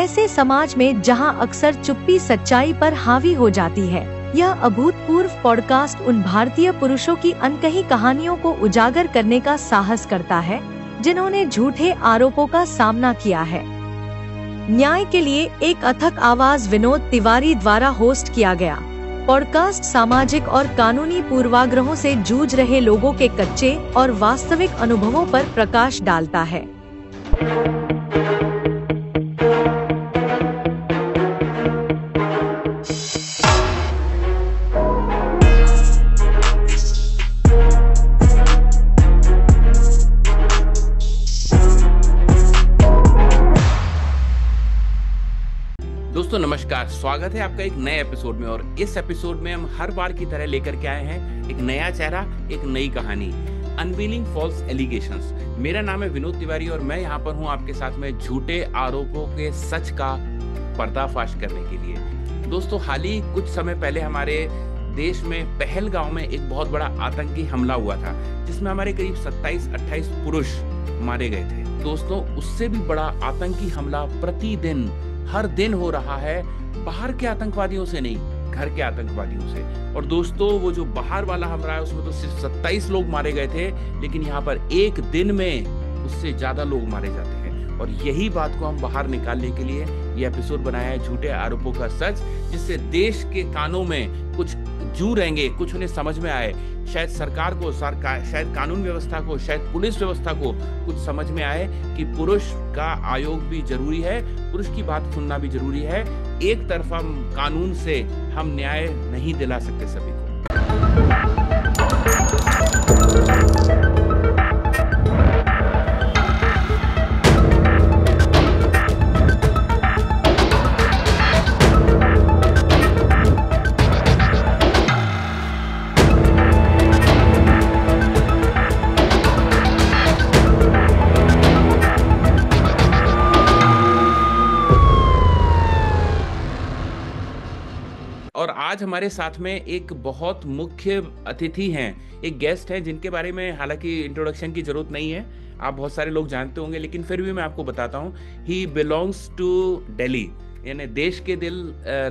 ऐसे समाज में जहां अक्सर चुप्पी सच्चाई पर हावी हो जाती है। यह अभूतपूर्व पॉडकास्ट उन भारतीय पुरुषों की अनकही कहानियों को उजागर करने का साहस करता है जिन्होंने झूठे आरोपों का सामना किया है। न्याय के लिए एक अथक आवाज विनोद तिवारी द्वारा होस्ट किया गया पॉडकास्ट सामाजिक और कानूनी पूर्वाग्रहों से जूझ रहे लोगों के कच्चे और वास्तविक अनुभवों पर प्रकाश डालता है। दोस्तों नमस्कार, स्वागत है आपका एक नए एपिसोड में। और इस एपिसोड में हम हर बार की तरह लेकर के आए हैं एक नया चेहरा, एक नई कहानी, अनवीलिंग फॉल्स एलिगेशंस। मेरा नाम है विनोद तिवारी और मैं यहाँ पर हूँ आपके साथ में झूठे आरोपों के सच का पर्दाफाश करने के लिए। दोस्तों, हाल ही कुछ समय पहले हमारे देश में पहलगांव में एक बहुत बड़ा आतंकी हमला हुआ था जिसमें हमारे करीब 27-28 पुरुष मारे गए थे। दोस्तों, उससे भी बड़ा आतंकी हमला प्रतिदिन हर दिन हो रहा है, बाहर के आतंकवादियों से नहीं, घर के आतंकवादियों से। और दोस्तों, वो जो बाहर वाला हमला है उसमें तो सिर्फ 27 लोग मारे गए थे, लेकिन यहाँ पर एक दिन में उससे ज्यादा लोग मारे जाते हैं। और यही बात को हम बाहर निकालने के लिए ये एपिसोड बनाया है, झूठे आरोपों का सच, जिससे देश के कानों में कुछ जू रहेंगे, कुछ उन्हें समझ में आए। शायद सरकार को, शायद कानून व्यवस्था को, शायद पुलिस व्यवस्था को कुछ समझ में आए कि पुरुष का आयोग भी जरूरी है, पुरुष की बात सुनना भी जरूरी है। एक तरफा कानून से हम न्याय नहीं दिला सकते सभी को। और आज हमारे साथ में एक बहुत मुख्य अतिथि हैं, एक गेस्ट हैं जिनके बारे में हालांकि इंट्रोडक्शन की जरूरत नहीं है, आप बहुत सारे लोग जानते होंगे, लेकिन फिर भी मैं आपको बताता हूँ। ही बिलोंग्स टू दिल्ली, यानी देश के दिल,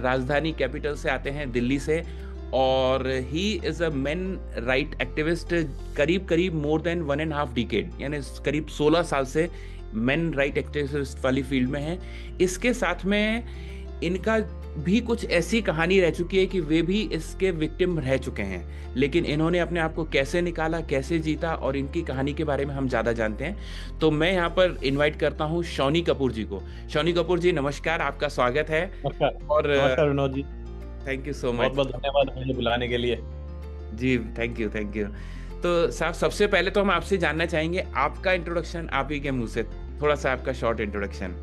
राजधानी कैपिटल से आते हैं, दिल्ली से। और he is a main right activist, करीब मोर देन 1.5 डिकेड, यानी करीब 16 साल से मेन राइट एक्टिविस्ट वाली फील्ड में है। इसके साथ में इनका भी कुछ ऐसी कहानी रह चुकी है कि वे भी इसके विक्टिम रह चुके हैं, लेकिन इन्होंने अपने आप को कैसे निकाला, कैसे जीता, और इनकी कहानी के बारे में हम ज्यादा जानते हैं। तो मैं यहाँ पर इनवाइट करता हूँ शौनी कपूर जी को। शौनी कपूर जी नमस्कार, आपका स्वागत है। और नमस्कार Vinod ji, thank you so much, बहुत बहुत धन्यवाद मुझे बुलाने के लिए। जी थैंक यू। तो साहब, सबसे पहले तो हम आपसे जानना चाहेंगे, आपका इंट्रोडक्शन आप ही के मुंह से, थोड़ा सा आपका शॉर्ट इंट्रोडक्शन।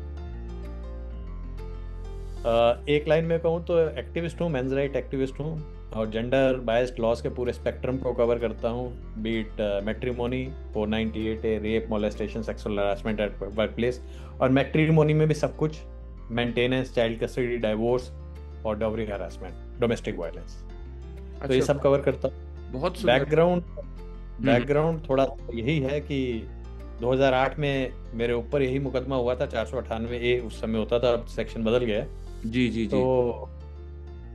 एक लाइन में कहूँ तो एक्टिविस्ट हूँ, मेंस राइट एक्टिविस्ट हूँ, और जेंडर बायस्ड लॉज के पूरे स्पेक्ट्रम को कवर करता हूँ, beat matrimony, 498A, rape, molestation, sexual harassment at work place, और मैट्रिमोनी में भी सब कुछ, मेंटेनेंस, चाइल्ड कस्टडी, डाइवोर्स और डॉवरी हरासमेंट, डोमेस्टिक वायलेंस। तो ये सब कवर करता हूँ। बहुत बैकग्राउंड थोड़ा यही है कि 2008 में मेरे ऊपर यही मुकदमा हुआ था, 498A उस समय होता था, अब सेक्शन बदल गया। जी। तो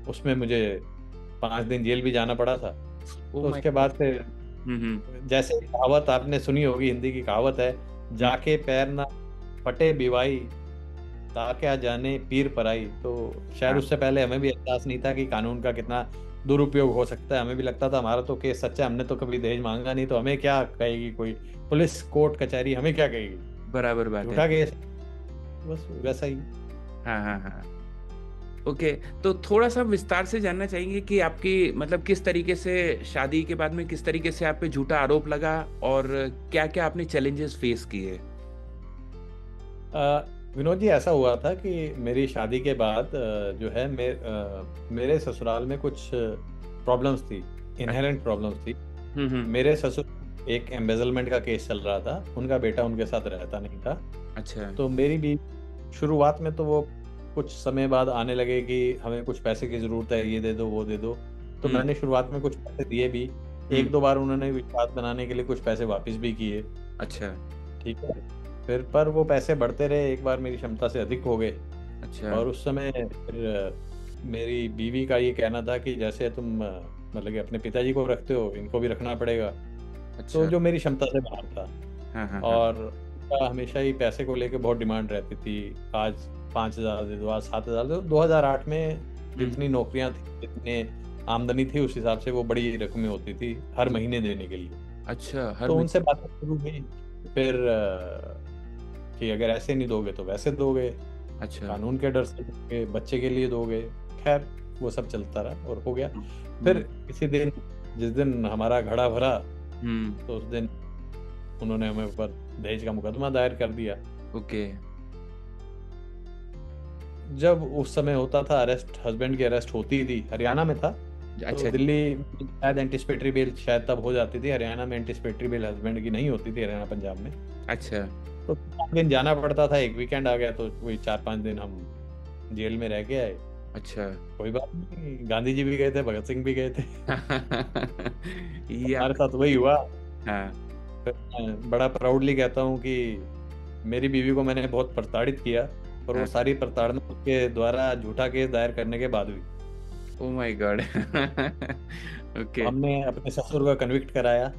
उसमें मुझे 5 दिन जेल भी जाना पड़ा था। तो उसके बाद फिर जैसे कहावत आपने सुनी होगी, हिंदी की कहावत है, जाके पैर ना फटे बिवाई, ताकि जाने पीर पराई। तो शायद उससे पहले हमें भी एहसास नहीं था कि कानून का कितना दुरुपयोग हो सकता है। हमें भी लगता था हमारा तो केस सच्चा, हमने तो कभी दहेज मांगा नहीं, तो हमें क्या कहेगी कोई पुलिस, कोर्ट कचहरी, हमें क्या कहेगी। बराबर बात है, केस बस वैसा ही। हाँ। ओके, तो थोड़ा सा विस्तार से जानना चाहेंगे कि आपकी मतलब किस तरीके से शादी के बाद में किस तरीके से आप पे झूठा आरोप लगा और क्या क्या आपने चैलेंजेस फेस किए। विनोद जी, ऐसा हुआ था कि मेरी शादी के बाद जो है मेरे ससुराल में कुछ प्रॉब्लम्स थी, इनहेरेंट प्रॉब्लम्स थी। मेरे ससुर एक एम्बेजलमेंट का केस चल रहा था, उनका बेटा उनके साथ रहता नहीं था। अच्छा। तो मेरी भी शुरुआत में तो वो कुछ समय बाद आने लगे कि हमें कुछ पैसे की जरूरत है, ये दे दो वो दे दो। तो मैंने शुरुआत में कुछ पैसे दिए भी, 1-2 बार उन्होंने विश्वास बनाने के लिए कुछ पैसे वापस भी किए। अच्छा, ठीक है। फिर पर वो पैसे बढ़ते रहे, एक बार मेरी क्षमता से अधिक हो गए। अच्छा। और उस समय फिर मेरी बीवी का ये कहना था कि जैसे तुम मतलब कि अपने पिताजी को रखते हो, इनको भी रखना पड़ेगा। तो अच्छा। जो मेरी क्षमता से बाहर था। हाँ हाँ हाँ। और उनका हमेशा ही पैसे को लेके बहुत डिमांड रहती थी। आज 5,000 दे दो, आज 7,000 दे दो। 2008 में हम्म। जितनी नौकरियां थी, जितने आमदनी थी, उस हिसाब से वो बड़ी रकमें होती थी हर महीने देने के लिए। अच्छा, हर तो उनसे महीने। बातें शुरू हुई फिर कि अगर ऐसे नहीं दोगे तो वैसे दोगे, अच्छा। कानून के डर से दोगे, बच्चे के लिए दोगे। खैर, वो सब चलता रहा और हो गया। फिर हम्म किसी दिन, जिस दिन हमारा घड़ा भरा, हम्म। तो उस दिन उन्होंने हमें ऊपर दहेज का मुकदमा दायर कर दिया। ओके। जब उस समय होता था अरेस्ट, हस्बैंड की अरेस्ट होती थी, हरियाणा में था। तो अच्छा। दिल्ली में शायद एंटिसिपेटरी बेल शायद तब हो जाती थी, हरियाणा में एंटिसिपेटरी बेल हस्बैंड की नहीं होती थी, हरियाणा पंजाब में। अच्छा। तो 5 दिन जाना पड़ता था, एक वीकेंड आ गया तो वही 4-5 दिन हम जेल में रह के आए। अच्छा। कोई बात नहीं, गांधी जी भी गए थे, भगत सिंह भी गए थे। ये हमारे आपका। साथ वही हुआ। हाँ। मैं बड़ा प्राउडली कहता हूँ कि मेरी बीवी को मैंने बहुत प्रताड़ित किया, और वो हाँ। सारी प्रताड़ना उसके द्वारा झूठा केस दायर करने के बाद हुई। Oh my God. ओके। हमने अपने ससुर को कन्विक्ट कराया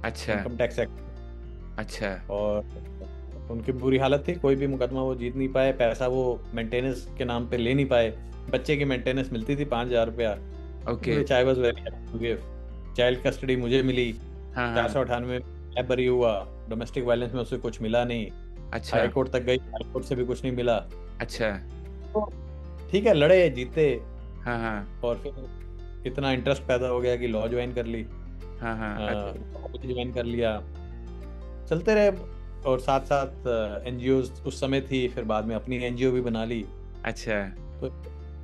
अच्छा। इनकम टैक्स एक्ट, अच्छा। और उनकी बुरी हालत थी, कोई भी मुकदमा वो जीत नहीं पाए, पैसा वो मेंटेनेंस के नाम पे ले नहीं पाए। बच्चे की मेंटेनेंस मिलती थी 5,000 रुपया, okay. Which I was very happy to give. Child custody मुझे मिली, हाँ हाँ। 498 मैं बरी हुआ। डोमेस्टिक वायलेंस में उसे कुछ मिला नहीं। अच्छा। हाई कोर्ट तक गई, हाई कोर्ट से भी कुछ नहीं मिला। अच्छा। तो ठीक है, लड़े जीते, हाँ हाँ और फिर इतना इंटरेस्ट पैदा हो गया कि लॉ ज्वाइन कर ली, हाँ हाँ। अच्छा। ज्वाइन कर लिया, चलते रहे। और साथ साथ एनजीओ उस समय थी, फिर बाद में अपनी एनजीओ भी बना ली। अच्छा। तो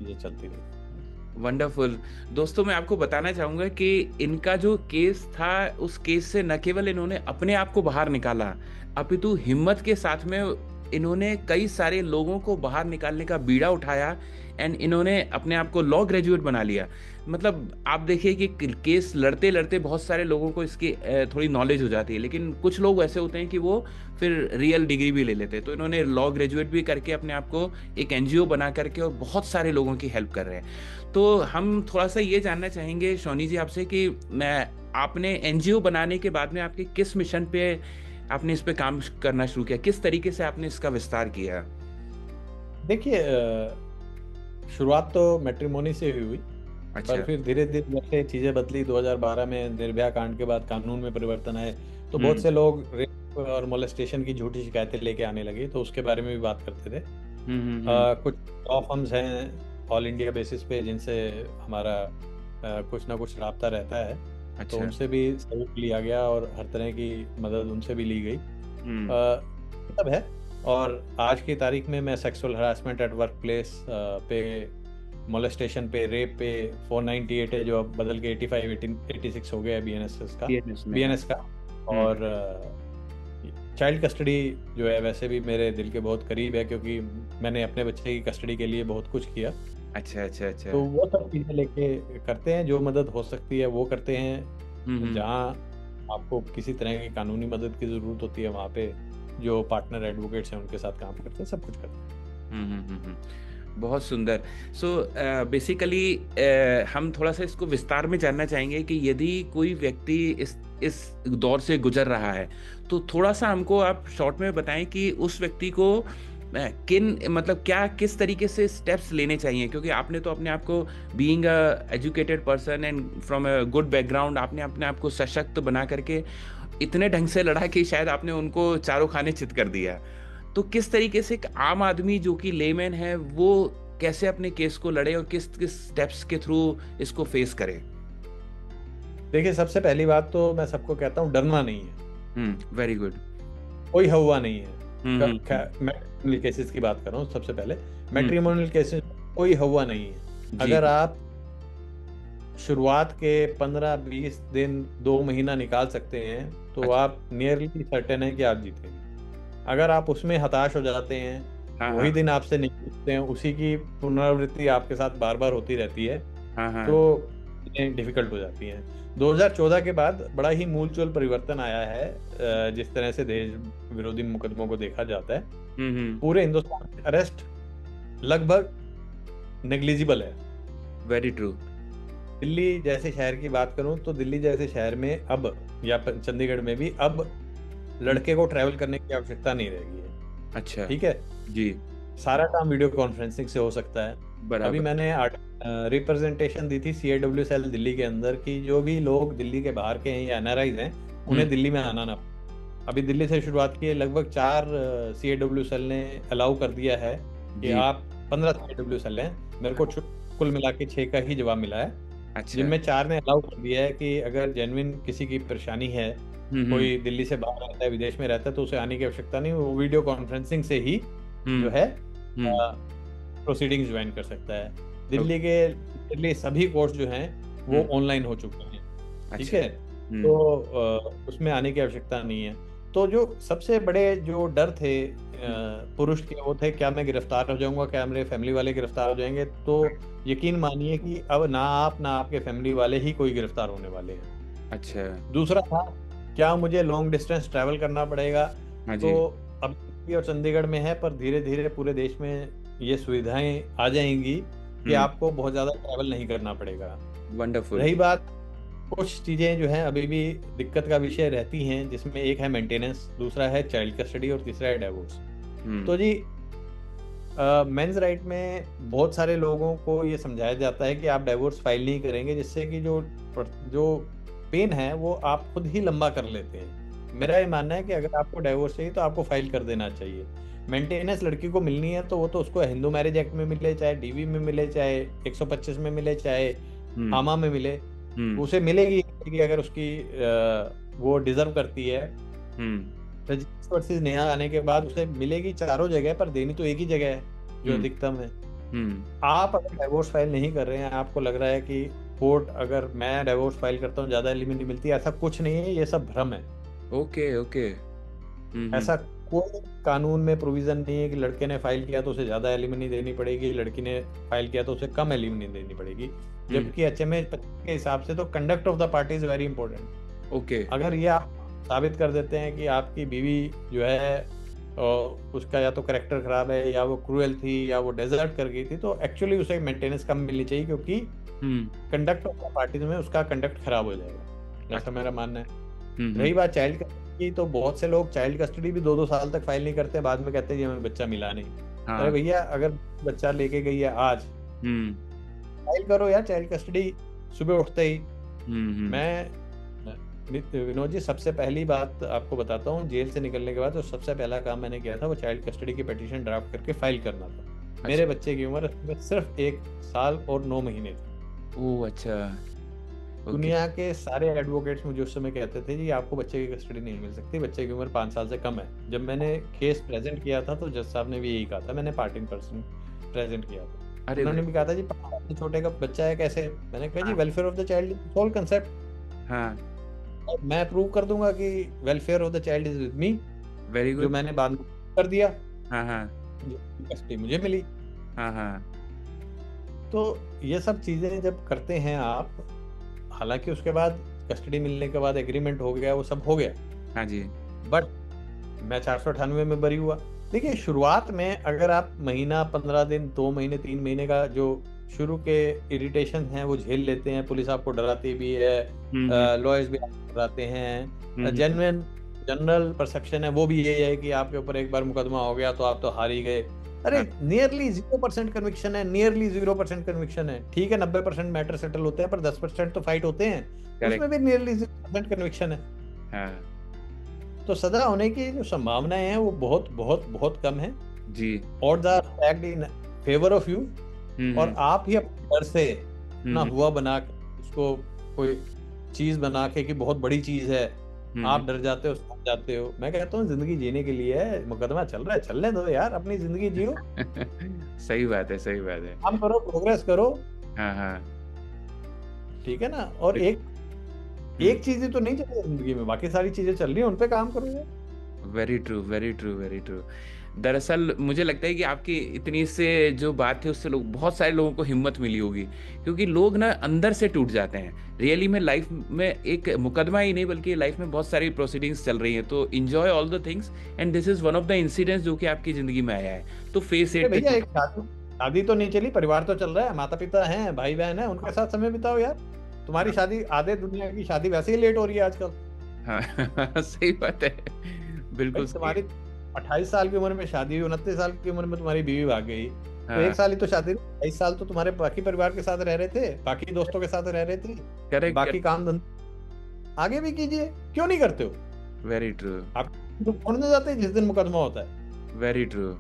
ये चलती रही। वंडरफुल। दोस्तों, मैं आपको बताना चाहूंगा कि इनका जो केस था, उस केस से न केवल इन्होंने अपने आप को बाहर निकाला, अपितु हिम्मत के साथ में इन्होंने कई सारे लोगों को बाहर निकालने का बीड़ा उठाया, एंड इन्होंने अपने आप को लॉ ग्रेजुएट बना लिया। मतलब आप देखिए कि केस लड़ते लड़ते बहुत सारे लोगों को इसकी थोड़ी नॉलेज हो जाती है, लेकिन कुछ लोग ऐसे होते हैं कि वो फिर रियल डिग्री भी ले लेते हैं। तो इन्होंने लॉ ग्रेजुएट भी करके अपने आप को एक एनजीओ बना करके और बहुत सारे लोगों की हेल्प कर रहे हैं। तो हम थोड़ा सा ये जानना चाहेंगे शौनी जी आपसे कि मैं आपने एनजीओ बनाने के बाद में आपके किस मिशन पे आपने इस पे काम करना शुरू किया, किस तरीके से आपने इसका विस्तार किया? देखिए, शुरुआत तो मैट्रिमोनी से ही हुई, अच्छा। पर फिर धीरे धीरे जैसे चीज़ें बदली, 2012 में निर्भया कांड के बाद कानून में परिवर्तन आए, तो बहुत से लोग रेप और मोलेस्टेशन की झूठी शिकायतें लेके आने लगे, तो उसके बारे में भी बात करते थे। कुछ लॉ फर्म्स हैं ऑल इंडिया बेसिस पे जिनसे हमारा कुछ ना कुछ राब्ता रहता है। तो अच्छा। उनसे भी सहयोग लिया गया और हर तरह की मदद उनसे भी ली गई। सब है। और आज की तारीख में मैं sexual harassment at work place पे, मोलेस्टेशन पे, रेप पे 498 है, जो अब बदल के 86 हो गया है बीएनएस का। और चाइल्ड कस्टडी जो है वैसे भी मेरे दिल के बहुत करीब है, क्योंकि मैंने अपने बच्चे की कस्टडी के लिए बहुत कुछ किया। अच्छा अच्छा अच्छा। तो वो सब चीज़ें लेके करते हैं, जो मदद हो सकती है वो करते हैं। जहाँ आपको किसी तरह की कानूनी मदद की ज़रूरत होती है, वहाँ पे जो पार्टनर एडवोकेट्स हैं उनके साथ काम करते हैं, सब कुछ करते हैं। बहुत सुंदर। सो बेसिकली हम थोड़ा सा इसको विस्तार में जानना चाहेंगे कि यदि कोई व्यक्ति इस दौर से गुजर रहा है, तो थोड़ा सा हमको आप शॉर्ट में बताएं कि उस व्यक्ति को किस तरीके से स्टेप्स लेने चाहिए, क्योंकि आपने तो अपने आप को being a educated person and from a good background, आपने अपने आप को सशक्त बना करके इतने ढंग से लड़ा कि शायद आपने उनको चारों खाने चित कर दिया। तो किस तरीके से एक आम आदमी जो कि लेमैन है, वो कैसे अपने केस को लड़े और किस किस स्टेप्स के थ्रू इसको फेस करे? देखिए, सबसे पहली बात तो मैं सबको कहता हूँ, डरना नहीं है। Very good. कोई हवा नहीं है। मैट्रिमोनियल केसेस की बात कर रहा हूँ सबसे पहले। मैट्रिमोनियल केसेस कोई हवा नहीं है। अगर आप शुरुआत के 15-20 दिन, 2 महीना निकाल सकते हैं, तो आप नियरली सर्टेन है कि आप जीतेंगे। अगर आप उसमें हताश हो जाते हैं, वही दिन आपसे निकलते हैं, उसी की पुनरावृत्ति आपके साथ बार बार होती रहती है, तो डिफिकल्ट हो जाती हैं। 2014 के बाद बड़ा ही मूलचूल परिवर्तन आया है जिस तरह से दहेज विरोधी मुकदमों को देखा जाता है। पूरे हिंदुस्तान में अरेस्ट लगभग नेग्लिजिबल है। Very true. दिल्ली जैसे शहर की बात करूं तो दिल्ली जैसे शहर में अब, या चंडीगढ़ में भी अब, लड़के को ट्रैवल करने की आवश्यकता नहीं रह गई है। अच्छा ठीक है, जी, सारा काम वीडियो कॉन्फ्रेंसिंग से हो सकता है। अभी बराबर। मैंने रिप्रेजेंटेशन दी थी CAWS सेल दिल्ली के अंदर कि जो भी लोग दिल्ली के बाहर के हैं या NRIs हैं, उन्हें दिल्ली में आना ना। अभी दिल्ली से शुरुआत की है, लगभग 4 CAWS सेल ने अलाउ कर दिया है कि जी, आप 15 CAWS सेल हैं, मेरे को कुल मिला के 6 का ही जवाब मिला है, अच्छा, जिनमें 4 ने अलाउ कर दिया है कि अगर जेन्युइन किसी की परेशानी है, कोई दिल्ली से बाहर रहता है, विदेश में रहता है, तो उसे आने की आवश्यकता नहीं, वो वीडियो कॉन्फ्रेंसिंग से ही जो है प्रोसीडिंग्स ज्वाइन कर सकता है। दिल्ली सभी कोर्स जो हैं वो ऑनलाइन हो चुके हैं। ठीक अच्छा, है, तो उसमें आने की आवश्यकता नहीं है। तो जो सबसे बड़े जो डर थे पुरुष के, वो थे क्या मैं गिरफ्तार हो जाऊंगा, क्या मेरे फैमिली वाले गिरफ्तार हो जाएंगे। तो यकीन मानिए कि अब ना आप ना आपके फैमिली वाले ही कोई गिरफ्तार होने वाले हैं। अच्छा, दूसरा था, क्या मुझे लॉन्ग डिस्टेंस ट्रैवल करना पड़ेगा। हाँ तो जी, अब दिल्ली और चंडीगढ़ में है, पर धीरे धीरे पूरे देश में ये सुविधाएं आ जाएंगी कि आपको बहुत ज़्यादा ट्रैवल नहीं करना पड़ेगा। वंडरफुल। रही बात, कुछ चीज़ें जो हैं अभी भी दिक्कत का विषय रहती हैं, जिसमें एक है मेंटेनेंस, दूसरा है चाइल्ड कस्टडी और तीसरा है डिवोर्स। तो जी मेंस राइट में बहुत सारे लोगों को ये समझाया जाता है कि आप डिवोर्स फाइल नहीं करेंगे, जिससे कि जो पेन है वो आप खुद ही लंबा कर लेते हैं। मेरा ये मानना है कि अगर आपको डिवोर्स चाहिए तो आपको फाइल कर देना चाहिए। मेंटेनेंस लड़की को मिलनी है तो वो तो उसको हिंदू मैरिज एक्ट में मिले, चाहे DV में मिले, चाहे 125 में मिले, चाहे आमा में मिले, उसे मिलेगी कि अगर उसकी वो डिजर्व करती है। रजिस्टर वर्सेस नेहा आने के बाद उसे मिलेगी चारों जगह, पर देनी तो एक ही जगह है जो अधिकतम है। आप अगर डिवोर्स फाइल नहीं कर रहे हैं, आपको लग रहा है कि कोर्ट, अगर मैं डिवोर्स फाइल करता हूँ ज्यादा एलिमनी मिलती है, ऐसा कुछ नहीं है, ये सब भ्रम है। Okay okay. ऐसा कोई कानून में प्रोविजन नहीं है कि लड़के ने फाइल किया तो उसे ज्यादा एलिमनी देनी पड़ेगी, लड़की ने फाइल किया तो उसे कम एलिमनी देनी पड़ेगी। जबकि HMA के हिसाब से तो conduct of the party is very important. Okay, अगर ये आप साबित कर देते हैं कि आपकी बीवी जो है उसका या तो करेक्टर खराब है, या वो क्रूएल थी, या वो डेजर्ट कर गई थी, तो एक्चुअली उसे मेंटेनेंस कम मिलनी चाहिए, क्योंकि कंडक्ट ऑफ द पार्टीज में उसका कंडक्ट खराब हो जाएगा, ऐसा मेरा मानना है। रही बात चाइल्ड कस्टडी की, तो बहुत से लोग चाइल्ड कस्टडी भी 2-2 साल तक फाइल नहीं करते, बाद में कहते हैं जी हमें बच्चा मिला नहीं। अरे भैया, अगर बच्चा लेके गई है आज, फाइल करो यार चाइल्ड कस्टडी सुबह उठते ही। मैं विनोद जी, सबसे पहली बात आपको बताता हूँ, जेल से निकलने के बाद तो सबसे पहला काम मैंने किया था वो चाइल्ड कस्टडी की पिटीशन ड्राफ्ट करके फाइल करना था। मेरे बच्चे की उम्र सिर्फ 1 साल और 9 महीने थी। ओह अच्छा। दुनिया के सारे एडवोकेट्स मुझे उस समय कहते थे जी आपको बच्चे की कस्टडी नहीं मिल सकती, बच्चे की उम्र 5 साल से कम है। जब मैंने केस प्रेजेंट किया था तो जज साहब ने भी यही कहा था, मैंने पार्ट इन पर्सन प्रेजेंट किया था। उन्होंने भी कहा था जी 5 साल से छोटे का बच्चा है कैसे। मैंने कहा जी welfare of the child whole concept, मैं प्रूव कर दूंगा कि welfare of the child is with me. Very good. जो मैंने बाद में कर दिया, कस्टडी मुझे मिली। तो ये सब चीजें जब करते हैं आप, हालांकि उसके बाद कस्टडी मिलने के बाद एग्रीमेंट हो गया, वो सब हो गया, हाँ जी, बट मैं 498 में बरी हुआ। देखिए, शुरुआत में अगर आप महीना, 15 दिन, 2 महीने, 3 महीने का जो शुरू के इरिटेशन है वो झेल लेते हैं, पुलिस आपको डराती भी है, लॉयर्स भी आपको डराते हैं, जनरल परसेप्शन है वो भी ये है कि आपके ऊपर एक बार मुकदमा हो गया तो आप तो हार ही गए। अरे नियरली 0% कन्विक्शन है, नियरली 0% कन्विक्शन है। ठीक है, 90% मैटर सेटल होते हैं, पर 10% तो फाइट होते हैं, उसमें भी नियरली 0% कन्विक्शन है। तो सजा होने की जो संभावनाएं हैं वो बहुत बहुत बहुत कम है जी, और the fact in favour of you. और आप ही अपने डर से ना हुआ बना के उसको कोई चीज बना के कि बहुत बड़ी चीज है, आप डर जाते हो, समझ जाते हो। मैं कहता हूँ जिंदगी जीने के लिए है, मुकदमा चल रहा है, चलने दो यार, अपनी जिंदगी जियो। सही बात है, सही बात है। काम करो, प्रोग्रेस करो। हाँ, ठीक है ना। और एक चीज तो नहीं चल रही जिंदगी में, बाकी सारी चीजें चल रही है, उन पे काम करो यार। Very true, very true, very true. दरअसल मुझे लगता है कि आपकी इतनी से जो बात है उससे बहुत सारे लोगों को हिम्मत मिली होगी, क्योंकि लोग ना अंदर से टूट जाते हैं रियली में। लाइफ में एक मुकदमा ही नहीं बल्कि लाइफ में बहुत सारी प्रोसीडिंग्स चल रही हैं, तो enjoy all the things and this is one of the incidents जो कि आपकी जिंदगी में आया है, तो फेस इट। भैया एक शादी तो नहीं चली, परिवार तो चल रहा है, माता पिता हैं, भाई बहन है, उनके साथ समय बिताओ यार। तुम्हारी शादी, आधे दुनिया की शादी वैसे ही लेट हो रही है आजकल। हाँ सही बात है, भाई बिल्कुल सही तुम्हारी है। 28 साल की उम्र में शादी हुई, 29 साल की उम्र में तुम्हारी बीवी भाग गई, तो हाँ 1 साल ही तो शादी, 22 साल तो तुम्हारे बाकी परिवार के साथ रह रहे थे, बाकी दोस्तों के साथ रह रहे थे, करेक्ट, बाकी काम धंधा आगे भी कीजिए, क्यों नहीं करते हो? वेरी ट्रू, आप तो छोड़ने जाते हैं जिस दिन मुकदमा होता है, वेरी ट्रू,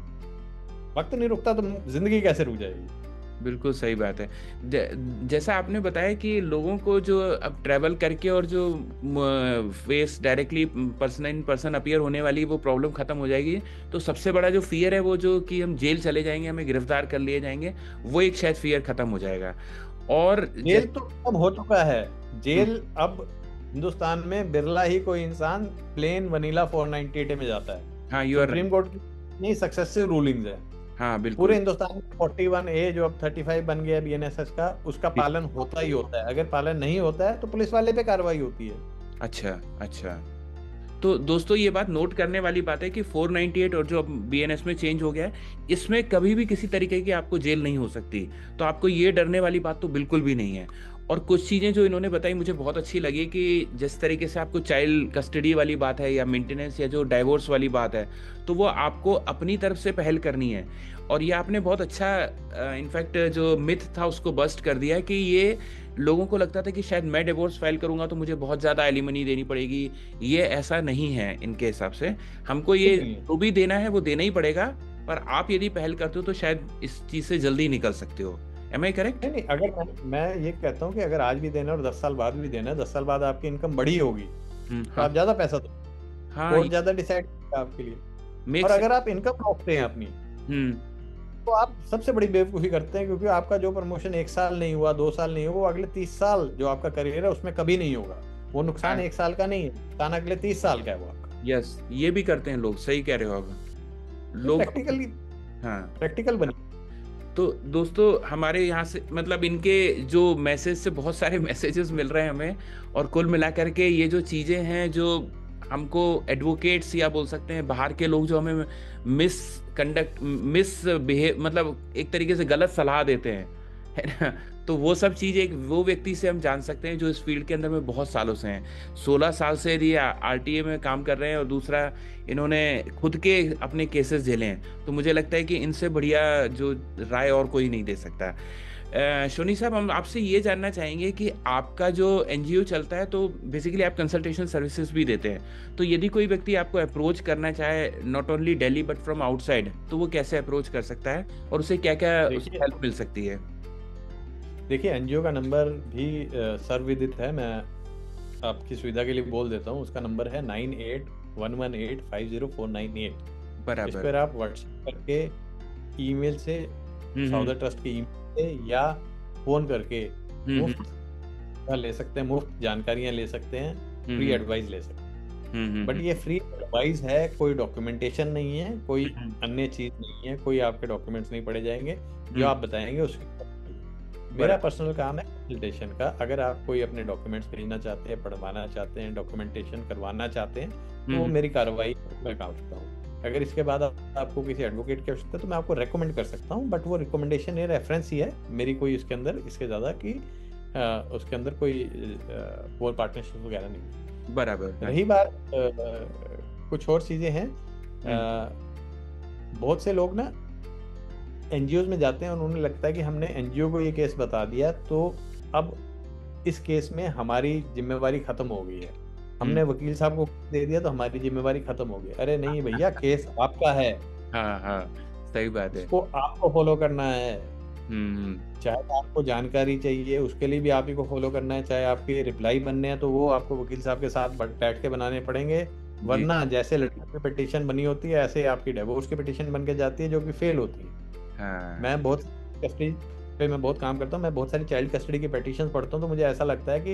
वक्त नहीं रुकता तो जिंदगी कैसे रुक जाएगी? बिल्कुल सही बात है। जैसा आपने बताया कि लोगों को जो अब ट्रैवल करके और जो face directly person in person appear होने वाली वो प्रॉब्लम खत्म हो जाएगी, तो सबसे बड़ा जो फियर है वो जो कि हम जेल चले जाएंगे, हमें गिरफ्तार कर लिए जाएंगे, वो एक शायद फियर खत्म हो जाएगा। और जेल तो अब हो चुका है, जेल अब हिंदुस्तान में बिरला ही कोई इंसान प्लेन वनीला 498 में जाता है। हाँ यू आर, सुप्रीम कोर्ट की नहीं सक्सेसिव रूलिंग्स है, हाँ बिल्कुल, पूरे हिंदुस्तान में 41A जो अब 35 बन गया BNSS का, उसका पालन होता ही होता है। अगर पालन नहीं होता है तो पुलिस वाले पे कार्रवाई होती है। अच्छा अच्छा। तो दोस्तों ये बात नोट करने वाली बात है कि 498 और जो अब BNS में चेंज हो गया है, इसमें कभी भी किसी तरीके की आपको जेल नहीं हो सकती, तो आपको ये डरने वाली बात तो बिल्कुल भी नहीं है। और कुछ चीज़ें जो इन्होंने बताई मुझे बहुत अच्छी लगी कि जिस तरीके से आपको चाइल्ड कस्टडी वाली बात है या मेंटेनेंस या जो डाइवोर्स वाली बात है, तो वो आपको अपनी तरफ से पहल करनी है। और ये आपने बहुत अच्छा इनफैक्ट जो मिथ था उसको बस्ट कर दिया है कि ये लोगों को लगता था कि शायद मैं डिवोर्स फाइल करूंगा तो मुझे बहुत ज़्यादा एलिमनी देनी पड़ेगी। ये ऐसा नहीं है इनके हिसाब से, हमको ये जो भी देना है वो देना ही पड़ेगा, पर आप यदि पहल करते हो तो शायद इस चीज़ से जल्दी निकल सकते हो। Am I correct? नहीं, अगर मैं ये कहता हूँ कि अगर आज भी देना और 10 साल बाद भी देना, 10 साल बाद आपकी इनकम बढ़ी होगी तो हाँ आप ज्यादा पैसा दो, हाँ, कोर्ट ज्यादा डिसाइड करेगा आपके लिए। मेक और अगर आप इनकम रोकते हैं अपनी, तो आप सबसे बड़ी बेवकूफ़ी करते हैं, क्योंकि आपका जो प्रमोशन 1 साल नहीं हुआ, 2 साल नहीं हुआ, वो अगले 30 साल जो आपका करियर है उसमें कभी नहीं होगा। वो नुकसान 1 साल का नहीं है, नुकसान अगले 30 साल का है वो आपका। यस, ये भी करते हैं लोग, सही कह रहे हो आप लोग। प्रैक्टिकली, हाँ प्रैक्टिकल बनी। तो दोस्तों हमारे यहाँ से मतलब इनके जो मैसेज से बहुत सारे मैसेजेस मिल रहे हैं हमें, और कुल मिलाकर के ये जो चीज़ें हैं जो हमको एडवोकेट्स या बोल सकते हैं बाहर के लोग जो हमें मिसबिहेव मतलब एक तरीके से गलत सलाह देते हैं, है ना, तो वो सब चीज़ एक वो व्यक्ति से हम जान सकते हैं जो इस फील्ड के अंदर में बहुत सालों से हैं। 16 साल से ये RTA में काम कर रहे हैं, और दूसरा इन्होंने खुद के अपने केसेस झेले हैं, तो मुझे लगता है कि इनसे बढ़िया जो राय और कोई नहीं दे सकता। शोनी साहब, हम आपसे ये जानना चाहेंगे कि आपका जो NGO चलता है तो बेसिकली आप कंसल्टेशन सर्विसेज भी देते हैं, तो यदि कोई व्यक्ति आपको अप्रोच करना चाहे not only Delhi but from outside, तो वो कैसे अप्रोच कर सकता है और उसे क्या क्या हेल्प मिल सकती है? देखिए, NGO का नंबर भी सर्वविदित है, मैं आपकी सुविधा के लिए बोल देता हूँ। उसका नंबर है 9811850498। बराबर। इस पर आप व्हाट्सएप करके, ईमेल से, सौदा ट्रस्ट की ईमेल से या फोन करके मुफ्त ले सकते हैं, मुफ्त जानकारियां ले सकते हैं, फ्री एडवाइस ले सकते हैं। बट ये फ्री एडवाइस है, कोई डॉक्यूमेंटेशन नहीं है, कोई अन्य चीज नहीं है, कोई आपके डॉक्यूमेंट्स नहीं पढ़े जाएंगे, जो आप बताएंगे उसके। मेरा पर्सनल काम है कंसल्टेशन का। अगर आप कोई अपने डॉक्यूमेंट्स भेजना चाहते हैं, पढ़वाना चाहते हैं, डॉक्यूमेंटेशन करवाना चाहते हैं, तो मेरी कार्रवाई मैं काम करता हूँ। अगर इसके बाद आपको किसी एडवोकेट की आवश्यकता है तो मैं आपको रेकमेंड कर सकता हूँ, बट वो रिकमेंडेशन ये रेफरेंस ही है मेरी, कोई इसके अंदर इसके ज़्यादा कि उसके अंदर कोई वो पार्टनरशिप वगैरह नहीं। बराबर। रही बात कुछ और चीज़ें हैं, बहुत से लोग ना NGOs में जाते हैं और उन्हें लगता है कि हमने NGO को ये केस बता दिया तो अब इस केस में हमारी जिम्मेवारी खत्म हो गई है, हमने वकील साहब को दे दिया तो हमारी जिम्मेवारी खत्म हो गई। अरे नहीं भैया, केस आपका है। हाँ हाँ, सही बात है। इसको आपको फॉलो करना है। चाहे आपको जानकारी चाहिए उसके लिए भी आप ही को फॉलो करना है, चाहे आपके रिप्लाई बनने हैं तो वो आपको वकील साहब के साथ बैठ के बनाने पड़ेंगे, वरना जैसे लड़की की पिटीशन बनी होती है ऐसे आपकी डिवोर्स की पिटीशन बन के जाती है जो कि फेल होती है। मैं बहुत कस्टडी पे मैं बहुत काम करता हूँ, मैं बहुत सारी चाइल्ड कस्टडी की पिटीशन पढ़ता हूँ, तो मुझे ऐसा लगता है कि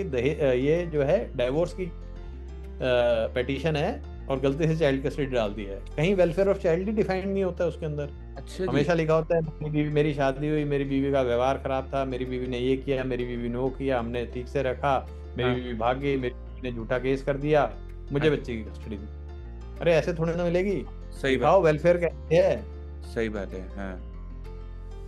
ये जो है डिवोर्स की पिटीशन है और गलती से चाइल्ड कस्टडी डाल दी है, कहीं welfare of child he defined नहीं होता है उसके अंदर। अच्छा, हमेशा लिखा होता है मेरी शादी हुई, मेरी बीवी का व्यवहार खराब था, मेरी बीवी ने ये किया, मेरी बीवी ने वो किया, हमने ठीक से रखा, मेरी बीवी भाग गई, मेरी बीवी ने झूठा केस कर दिया, मुझे बच्चे की कस्टडी दी। अरे ऐसे थोड़ी ना मिलेगी। सही बात, वेलफेयर कैसे है। सही बात है। हाँ,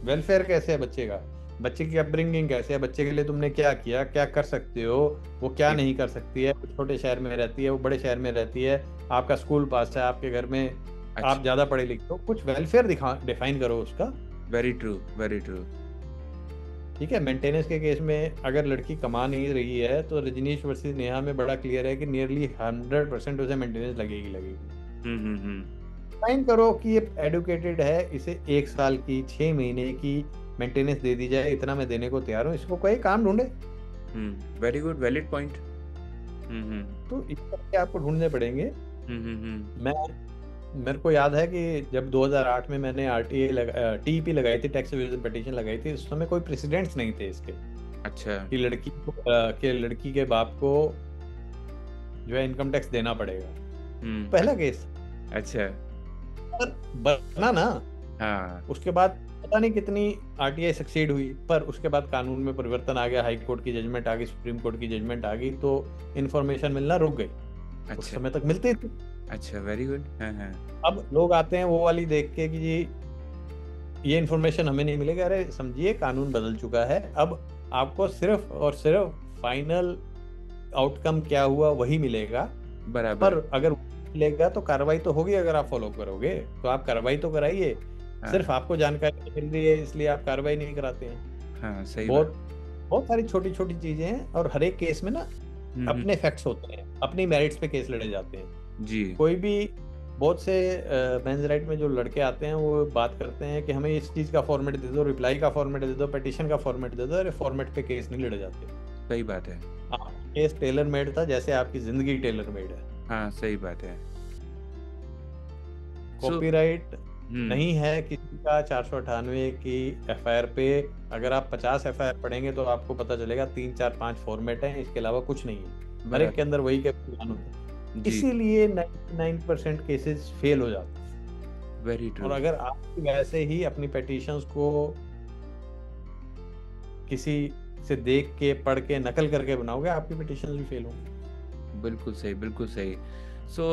वेलफेयर कैसे है बच्चे का, बच्चे की अपब्रिंगिंग कैसे है, बच्चे के लिए तुमने क्या किया, क्या कर सकते हो, वो क्या नहीं कर सकती है, वो छोटे शहर में रहती है, वो बड़े शहर में रहती है, आपका स्कूल पास है, आपके घर में अच्छा, आप ज्यादा पढ़े लिखे हो, कुछ वेलफेयर दिखा डिफाइन करो उसका। Very true, very true. ठीक है, मेंटेनेंस के केस में अगर लड़की कमा नहीं रही है तो रजनीश वर्सेस नेहा में बड़ा क्लियर है कि नियरली 100% उसे मेंटेनेंस लगेगी लगेगी। फाइन करो कि ये एडुकेटेड है, इसे 1 साल की 6 महीने की मेंटेनेंस दे दी जाए, इतना मैं देने को तैयार हूँ, इसको कोई काम ढूंढे। Very good, valid point. तो इस तरह के आपको ढूंढने पड़ेंगे। मैं मेरे को याद है कि जब 2008 में मैंने आरटीए टीईपी लगाई थी, टैक्स एविजन पिटीशन लगाई थी, उस समय कोई प्रेसिडेंट्स नहीं थे इसके अच्छा, कि लड़की के बाप को जो है इनकम टैक्स देना पड़ेगा। पहला केस अच्छा, पर बना ना, हाँ, उसके बाद पता नहीं कितनी आरटीआई सक्सीड हुई, पर उसके बाद कानून में परिवर्तन आ गया, हाई कोर्ट की जजमेंट आ गई, सुप्रीम कोर्ट की जजमेंट आ गई, तो इन्फॉर्मेशन मिलना रुक गई। उस अच्छा, समय तक मिलती थी। अच्छा, वेरी गुड, हाँ, हाँ, अब लोग आते हैं वो वाली देख के कि जी ये इन्फॉर्मेशन हमें नहीं मिलेगा। अरे समझिए, कानून बदल चुका है, अब आपको सिर्फ और सिर्फ फाइनल आउटकम क्या हुआ वही मिलेगा। बराबर, पर अगर मिलेगा तो कार्रवाई तो होगी, अगर आप फॉलो करोगे तो आप कार्रवाई तो कराइए। हाँ, सिर्फ आपको जानकारी नहीं मिल रही है इसलिए आप कार्रवाई नहीं कराते हैं। हाँ, सही बहुत बात, बहुत सारी छोटी छोटी चीजें हैं, और हर एक केस में ना अपने फैक्ट्स होते हैं, अपनी मेरिट्स पे केस लड़े जाते हैं। जी, कोई भी, बहुत से मेंस राइट में जो लड़के आते हैं वो बात करते हैं कि हमें इस चीज का फॉर्मेट दे दो, रिप्लाई का फॉर्मेट दे दो, पिटीशन का फॉर्मेट दे दो। अरे फॉर्मेट पे केस नहीं लड़े जाते। सही बात है, केस टेलर मेड था, जैसे आपकी जिंदगी टेलर मेड है। हाँ, सही बात है। कॉपीराइट नहीं है किसी का 498 की एफआईआर पे। अगर आप 50 एफआईआर पढ़ेंगे तो आपको पता चलेगा 3 4 5 फॉर्मेट हैं, इसके अलावा कुछ नहीं है। हर एक के अंदर वही के कानून है, इसीलिए 99% केसेस फेल हो जाते हैं। Very true. और अगर आप वैसे ही अपनी पिटीशंस को किसी से देख के, पढ़ के, नकल करके बनाओगे, आपकी पिटीशंस भी फेल होंगी। बिल्कुल सही, बिल्कुल सही। सो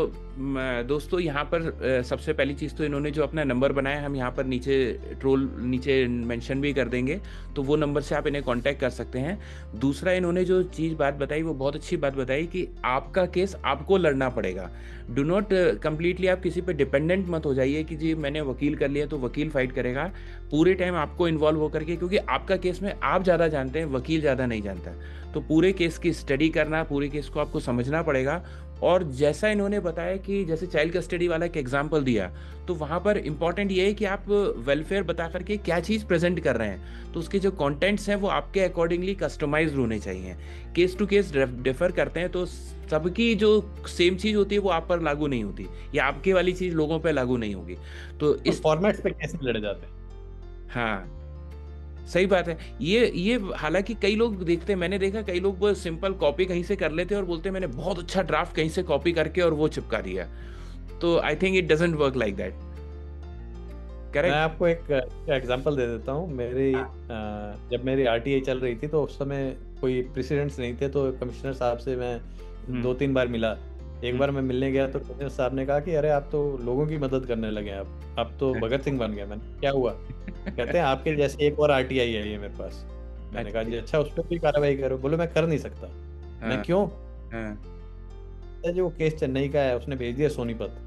दोस्तों, यहाँ पर सबसे पहली चीज़ तो इन्होंने जो अपना नंबर बनाया, हम यहाँ पर नीचे मेंशन भी कर देंगे, तो वो नंबर से आप इन्हें कांटेक्ट कर सकते हैं। दूसरा, इन्होंने जो बात बताई वो बहुत अच्छी बात बताई कि आपका केस आपको लड़ना पड़ेगा। डू नॉट कम्प्लीटली आप किसी पे डिपेंडेंट मत हो जाइए कि जी मैंने वकील कर लिया तो वकील फाइट करेगा। पूरे टाइम आपको इन्वॉल्व होकर के, क्योंकि आपका केस में आप ज़्यादा जानते हैं, वकील ज़्यादा नहीं जानता, तो पूरे केस की स्टडी करना, पूरे केस को आपको समझना पड़ेगा। और जैसा इन्होंने बताया कि जैसे चाइल्ड कस्टडी वाला एक एग्जांपल दिया, तो वहाँ पर इंपॉर्टेंट ये है कि आप वेलफेयर बता करके क्या चीज़ प्रेजेंट कर रहे हैं, तो उसके जो कंटेंट्स हैं वो आपके अकॉर्डिंगली कस्टमाइज्ड होने चाहिए। केस टू केस डिफर करते हैं, तो सबकी जो सेम चीज़ होती है वो आप पर लागू नहीं होती, या आपके वाली चीज़ लोगों पर लागू नहीं होगी। तो इस फॉर्मेट्स पे कैसे लड़े जाते हैं। हाँ, सही बात है। ये हालांकि कई लोग देखते हैं, मैंने देखा कई लोग वो सिंपल कॉपी कहीं से कर लेते हैं और बोलते हैं मैंने बहुत अच्छा ड्राफ्ट कहीं से कॉपी करके और वो चिपका दिया। तो I think it doesn't work like that. मैं करेक्ट। आपको एक एग्जांपल दे देता हूँ। जब मेरी आरटीआई चल रही थी तो उस समय कोई प्रेसिडेंट्स नहीं थे, तो कमिश्नर साहब से मैं 2-3 बार मिला। एक बार मैं मिलने गया तो कमिश्नर साहब ने कहा कि अरे आप तो लोगों की मदद करने लगे, आप तो भगत सिंह बन गए। मैंने क्या हुआ? कहते हैं आपके जैसे एक और आरटीआई आई है मेरे पास। मैंने कहा जी अच्छा, उस पर भी कार्रवाई करो। बोले मैं कर नहीं सकता। मैं क्यों? जो केस चेन्नई का है उसने भेज दिया सोनीपत।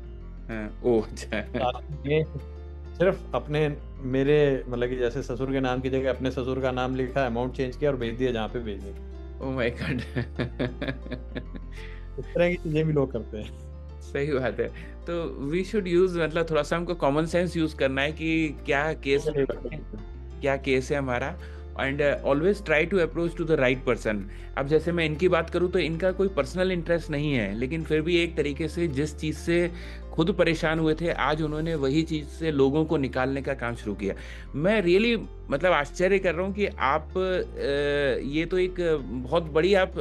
सिर्फ अपने मेरे मतलब कि जैसे ससुर के नाम की जगह अपने ससुर का नाम लिखा, अमाउंट चेंज किया और भेज दिया जहाँ पे भेजने। Oh my God. इस तरह की चीजें भी लोग करते हैं। सही बात है। तो वी शुड यूज, मतलब थोड़ा सा हमको कॉमन सेंस यूज करना है कि क्या केस है हमारा, and always try to approach to the right person. अब जैसे मैं इनकी बात करूँ तो इनका कोई पर्सनल इंटरेस्ट नहीं है, लेकिन फिर भी एक तरीके से जिस चीज़ से खुद परेशान हुए थे, आज उन्होंने वही चीज़ से लोगों को निकालने का काम शुरू किया। मैं रियली मतलब आश्चर्य कर रहा हूँ कि आप ये तो एक बहुत बड़ी आप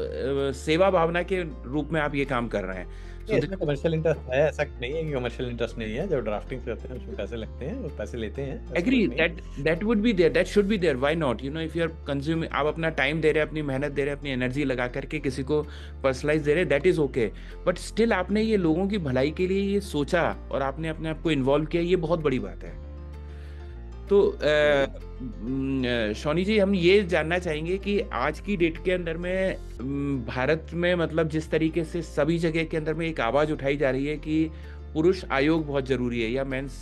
सेवा भावना के रूप में आप ये काम कर रहे हैं। इसमें कमर्शियल इंटरेस्ट है, ऐसा नहीं है कि कमर्शियल इंटरेस्ट नहीं है। जब ड्राफ्टिंग करते हैं उसमें पैसे लगते हैं, वो पैसे लेते हैं। Agree, that would be there, that should be there, why not, you know, if you are consuming, आप अपना टाइम दे रहे हैं, अपनी मेहनत दे रहे हैं, अपनी एनर्जी लगा करके किसी को पर्सनलाइज दे रहे हैं, that is okay. But still आपने ये लोगों की भलाई के लिए ये सोचा और आपने अपने आप को इन्वॉल्व किया, ये बहुत बड़ी बात है। तो शौनी जी, हम ये जानना चाहेंगे कि आज की डेट के अंदर में भारत में मतलब जिस तरीके से सभी जगह के अंदर में एक आवाज उठाई जा रही है कि पुरुष आयोग बहुत जरूरी है या मेंस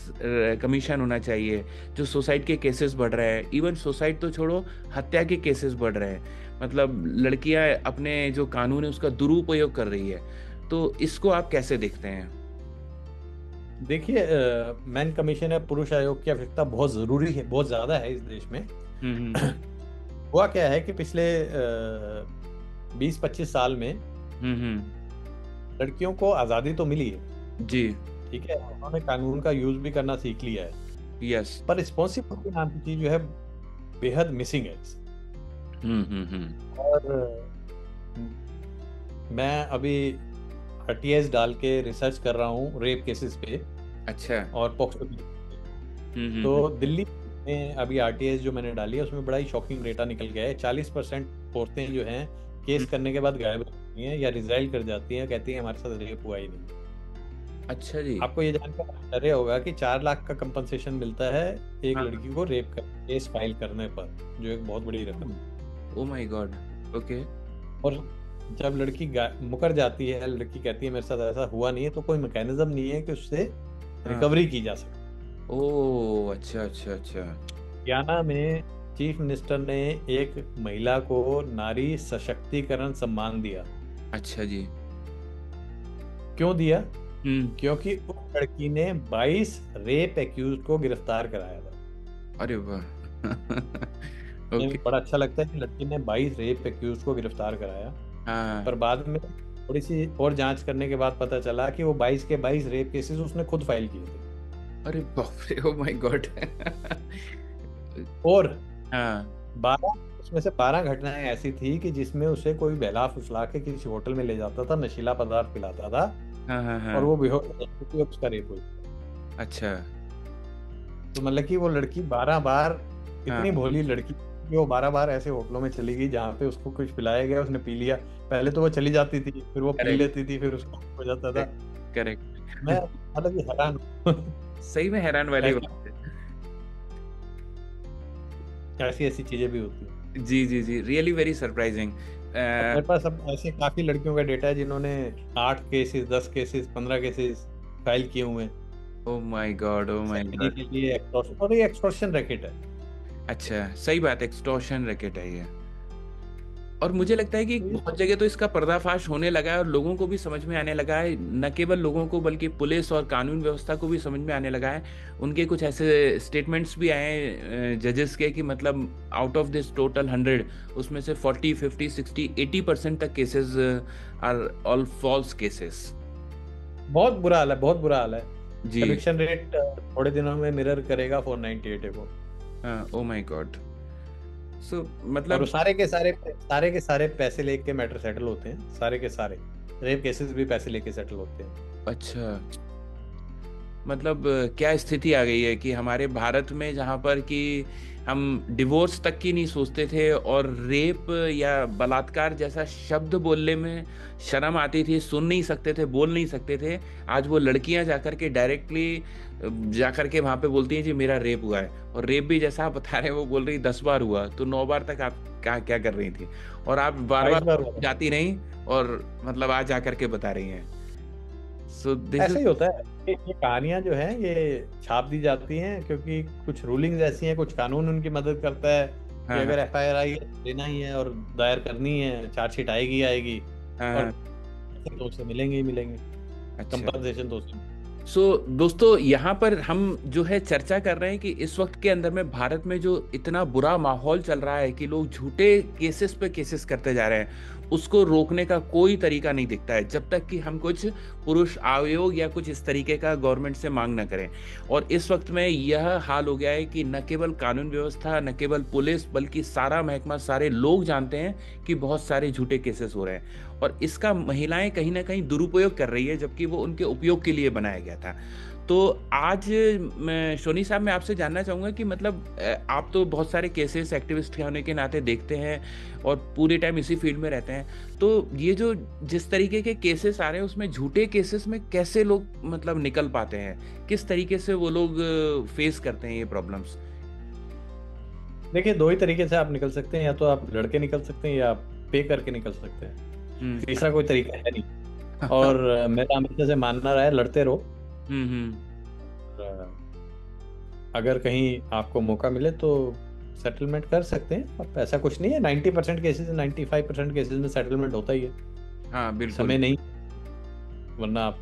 कमीशन होना चाहिए, जो सुसाइड के केसेस बढ़ रहे हैं, इवन सुसाइड तो छोड़ो, हत्या के केसेस बढ़ रहे हैं, मतलब लड़कियां अपने जो कानून है उसका दुरुपयोग कर रही है, तो इसको आप कैसे देखते हैं? देखिए, मैन कमीशन या पुरुष आयोग की आवश्यकता बहुत जरूरी है, बहुत ज्यादा है इस देश में। हुआ क्या है कि पिछले 20-25 साल में लड़कियों को आजादी तो मिली है जी, ठीक है, उन्होंने कानून का यूज भी करना सीख लिया है, यस, पर रिस्पॉन्सिबिलिटी नाम की चीज जो है बेहद मिसिंग है। और मैं अभी RTS डाल के रिसर्च कर रहा हूँ रेप केसेस पे। अच्छा। और पॉक्सो तो दिल्ली में अभी RTS जो मैंने डाली है उसमें बड़ा ही शॉकिंग डेटा निकल गया है। 40% औरतें जो हैं केस करने के बाद गायब रहती हैं या रिजाइल कर जाती हैं, कहती हैं हमारे साथ रेप हुआ ही नहीं। अच्छा जी। आपको ये जानकर आश्चर्य होगा कि 4 लाख का कंपनसेशन मिलता है एक लड़की को रेप का केस फाइल करने पर, जो एक बहुत बड़ी रकम है। Oh my God, okay. और जब लड़की मुकर जाती है, लड़की कहती है मेरे साथ ऐसा हुआ नहीं है, तो कोई मैकेनिज्म नहीं है कि उससे रिकवरी की जा सके। ओह, अच्छा अच्छा अच्छा। हरियाणा में चीफ मिनिस्टर ने एक महिला को नारी सशक्तिकरण सम्मान दिया। अच्छा जी। क्यों दिया? क्योंकि उस लड़की ने 22 रेप एक्यूज को गिरफ्तार कराया था। अरे वाह। मुझे बड़ा अच्छा लगता है कि लड़की ने 22 रेप एक्यूज को गिरफ्तार कराया। पर बाद में थोड़ी सी और जांच करने के बाद पता चला कि वो 22 के 22 रेप केसेस उसने खुद फाइल किए थे। अरे बाप रे, ओह माय गॉड। और 12 उसमें से 12 घटनाएं ऐसी थी कि जिसमें उसे कोई बहला फुसला के किसी होटल में ले जाता था, नशीला पदार्थ पिलाता था, और वो बेहोश हो जाती थी, उसका रेप हुई। अच्छा। तो मतलब कि वो लड़की 12 बार, इतनी भोली लड़की, वो 12 बार ऐसे होटलों में चली गई जहाँ पे उसको कुछ पिलाया गया, उसने पी लिया। पहले तो वो चली जाती थी, फिर वो पी लेती थी, फिर उसको हो जाता था। करेक्ट। मैं मतलब कि हैरान हूँ। सही में हैरान वाली बात है। ऐसी ऐसी चीजें भी होती हैं। जी जी जी, रियली वेरी सरप्राइजिंग। मेरे पास अब ऐसे काफी लड़कियों का डेटा है जिन्होंने 8 केसेस, 10 केसेस, 15 केसेस फाइल किए हुए हैं। Oh my God, oh my God. के लिए और ये एक्सटॉर्शन रैकेट है। अच्छा, सही बात, एक्सटॉर्शन रैकेट है ये। और मुझे लगता है कि बहुत जगह तो इसका पर्दाफाश होने लगा है और लोगों को भी समझ में आने लगा है, न केवल लोगों को बल्कि पुलिस और कानून व्यवस्था को भी समझ में आने लगा है। उनके कुछ ऐसे स्टेटमेंट्स भी आए हैं जजेस के कि मतलब आउट ऑफ दिस टोटल 100 उसमें से 40, 50, 60, 80% तक cases are all false cases. बहुत बुरा हाल है, बहुत बुरा हाल है जी। कन्विक्शन रेट थोड़े दिनों में मिरर करेगा 498 को। Oh my God. सो मतलब सारे के सारे पैसे लेके मैटर सेटल होते हैं, सारे के सारे रेप केसेस भी पैसे लेके सेटल होते हैं। अच्छा, मतलब क्या स्थिति आ गई है कि हमारे भारत में जहाँ पर कि हम डिवोर्स तक की नहीं सोचते थे और रेप या बलात्कार जैसा शब्द बोलने में शर्म आती थी, सुन नहीं सकते थे, बोल नहीं सकते थे, आज वो लड़कियां जाकर के डायरेक्टली जाकर के वहां पे बोलती हैं जी मेरा रेप हुआ है। और रेप भी जैसा आप बता रहे हैं वो बोल रही 10 बार हुआ, तो 9 बार तक आप क्या कर रही थी और आप बार बार जाती नहीं और मतलब आज जाकर के बता रही हैं। ऐसा ही होता है। ये कहानियां जो हैं ये छाप दी जाती हैं क्योंकि कुछ रूलिंग्स ऐसी हैं, कुछ कानून उनकी मदद करता है कि अगर FIR आई लेना ही है और दायर करनी है, चार्जशीट आएगी और तो उससे मिलेंगे ही मिलेंगे। अच्छा। कंपनसेशन तो उससे। दोस्तों यहाँ पर हम जो है चर्चा कर रहे हैं कि इस वक्त के अंदर में भारत में जो इतना बुरा माहौल चल रहा है कि लोग झूठे केसेस पे केसेस करते जा रहे हैं, उसको रोकने का कोई तरीका नहीं दिखता है जब तक कि हम कुछ पुरुष आयोग या कुछ इस तरीके का गवर्नमेंट से मांग न करें। और इस वक्त में यह हाल हो गया है कि न केवल कानून व्यवस्था, न केवल पुलिस, बल्कि सारा महकमा, सारे लोग जानते हैं कि बहुत सारे झूठे केसेस हो रहे हैं और इसका महिलाएं कहीं ना कहीं दुरुपयोग कर रही है, जबकि वो उनके उपयोग के लिए बनाया गया था। तो आज शोनी साहब मैं आपसे जानना चाहूँगा कि मतलब आप तो बहुत सारे केसेस एक्टिविस्ट होने के नाते देखते हैं और पूरे टाइम इसी फील्ड में रहते हैं, तो ये जो जिस तरीके के केसेस आ रहे हैं उसमें झूठे केसेस में कैसे लोग मतलब निकल पाते हैं, किस तरीके से वो लोग फेस करते हैं ये प्रॉब्लम्स? देखिए, दो ही तरीके से आप निकल सकते हैं, या तो आप लड़के निकल सकते हैं या आप पे करके निकल सकते हैं। हम्म। तीसरा कोई तरीका है नहीं। और मेरा हमेशा से मानना रहा है, लड़ते रहो। हम्म। और, अगर कहीं आपको मौका मिले तो सेटलमेंट कर सकते हैं। अब ऐसा कुछ नहीं है, 90% केसेस, 95% केसेस में सेटलमेंट होता ही है। हाँ बिल्कुल। समय नहीं, वरना आप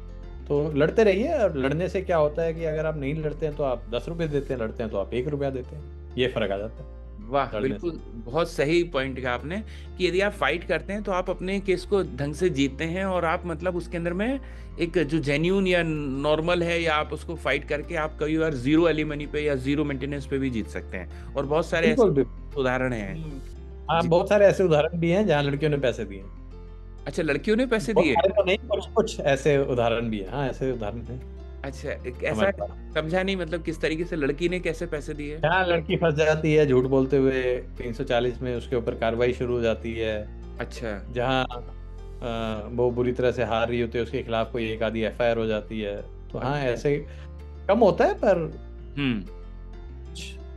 तो लड़ते रहिए। और लड़ने से क्या होता है कि अगर आप नहीं लड़ते हैं तो आप 10 रुपए देते हैं, लड़ते हैं तो आप 1 रुपया देते हैं। ये फर्क आ जाता है वाह, लड़ने बिल्कुल से। बहुत सही पॉइंट कहा आपने कि यदि आप फाइट करते हैं तो आप अपने केस को ढंग से जीतते हैं, और आप मतलब उसके अंदर में एक जो जेन्यून या नॉर्मल है, या आप उसको फाइट करके आप कई बार जीरो एलिमनी पे या जीरो मेंटेनेंस पे भी जीत सकते हैं। और बहुत सारे बिल्कुल ऐसे बिल्कुल। उदाहरण हैं। हाँ, जी। बहुत सारे ऐसे उदाहरण भी हैं जहाँ लड़कियों ने पैसे दिए हैं। अच्छा, लड़कियों ने पैसे बहुत दिए? सारे तो नहीं, कुछ कुछ ऐसे उदाहरण भी हैं। हाँ, ऐसे उदाहरण हैं अच्छा, ऐसा हमारे पास। समझा नहीं, मतलब किस तरीके से लड़की ने कैसे पैसे दिए? जहाँ लड़की फंस जाती है झूठ बोलते हुए 340 में, उसके ऊपर कार्रवाई शुरू हो जाती है। अच्छा। जहाँ वो बुरी तरह से हार रही होती है, उसके खिलाफ कोई एक आधी FIR हो जाती है। तो हाँ, ऐसे कम होता है, पर